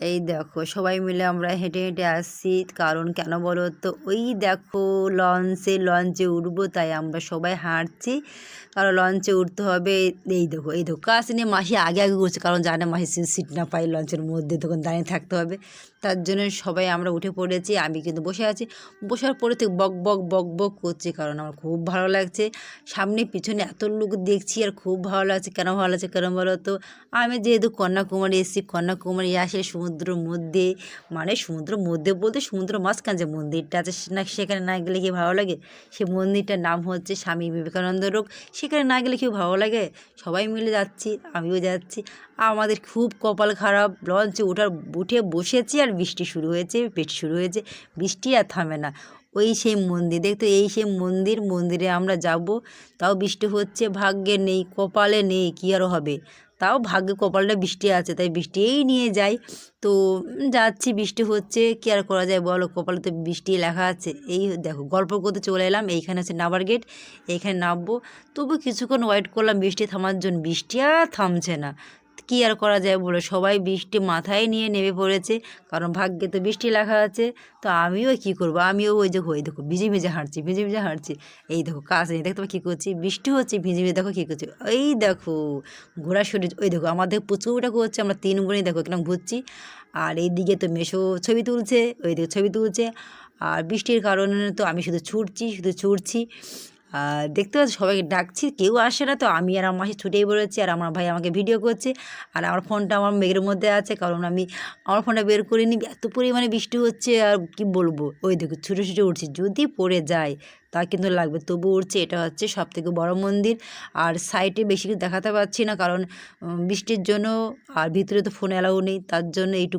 এই দেখো সবাই মিলে আমরা হেঁটে হেঁটে আসছি। কারণ কেন বলো তো, ওই দেখো লঞ্চে উঠবো, তাই আমরা সবাই হাঁটছি। কারণ লঞ্চে উঠতে হবে। এই দেখো কাজ নিয়ে মাসি আগে আগে করছে, কারণ জানে মাসি সিট না পাই লঞ্চের মধ্যে, তখন দাঁড়িয়ে থাকতে হবে। তার জন্য সবাই আমরা উঠে পড়েছি। আমি কিন্তু বসে আছি। বসার পরে থেকে বক বক বক বক করছি, কারণ আমার খুব ভালো লাগছে। সামনে পিছনে এত লোক দেখছি আর খুব ভালো লাগছে। কেন ভালো লাগছে কেন বলো তো, আমি যেহেতু কন্যাকুমারী এসেছি, কন্যাকুমারী আসে সমুদ্রের মধ্যে, মানে সমুদ্রের মধ্যে বলতে সমুদ্র মাঝখানে যে মন্দিরটা আছে না, সেখানে না গেলে কি ভালো লাগে? সে মন্দিরটার নাম হচ্ছে স্বামী বিবেকানন্দ রোড। সেখানে না গেলে কি ভালো লাগে? সবাই মিলে যাচ্ছি, আমিও যাচ্ছি। আমাদের খুব কপাল খারাপ, লঞ্চে উঠে বসেছি আর বৃষ্টি শুরু হয়েছে। বৃষ্টি আর থামে না। ওই সেই মন্দির দেখতো, এই সেই মন্দিরে আমরা যাব, তাও বৃষ্টি হচ্ছে। ভাগ্যে নেই, কপালে নেই, কী আর হবে। তাও ভাগ্যে কপালটা বৃষ্টি আছে, তাই বৃষ্টিই নিয়ে যাই। তো যাচ্ছি, বৃষ্টি হচ্ছে, কী আর করা যায় বলো, কপালে তো বৃষ্টি লেখা আছে। এই দেখো গল্প করতে চলে এলাম, এইখানে আছে নাবার গেট, এইখানে নামবো। তবু কিছুক্ষণ ওয়েট করলাম বৃষ্টি থামার জন্য, বৃষ্টি আর থামছে না। কী আর করা যায় বলো, সবাই বৃষ্টি মাথায় নিয়ে নেমে পড়েছে, কারণ ভাগ্যে তো বৃষ্টি লেখা আছে। তো আমিও কী করবো, আমিও ওই দেখো ভিজে হাঁটছি। এই দেখো কাজ নেই, দেখতে কী করছি, বৃষ্টি হচ্ছে, ভিজে দেখো কী করছি। এই দেখো ঘোড়া শরীর, ওই দেখো আমাদের প্রচুরটা করছে, আমরা 3 বোনই দেখো কেন ঘুরছি। আর এইদিকে তো মেশো ছবি তুলছে, ওই দিকে ছবি তুলছে। আর বৃষ্টির কারণে তো আমি শুধু ছুটছি। আর দেখতে পাচ্ছি সবাইকে ডাকছি, কেউ আসে না। তো আমি আর আমার মাসি ছুটেই পড়েছি, আর আমার ভাই আমাকে ভিডিও করছে। আর আমার ফোনটা আমার ব্যাগের মধ্যে আছে, কারণ আমি আমার ফোনটা বের করিনি, এত পরিমাণে বৃষ্টি হচ্ছে আর কি বলবো। ওই দেখো ছুটে উঠছি, যদি পড়ে যায় তা কিন্তু লাগবে, তবু উঠছে। এটা হচ্ছে সবথেকে বড় মন্দির। আর সাইডে বেশি কিছু দেখাতে পারছি না, কারণ বৃষ্টির জন্য। আর ভিতরে তো ফোন অ্যালাউ নেই, তার জন্য এইটুকু।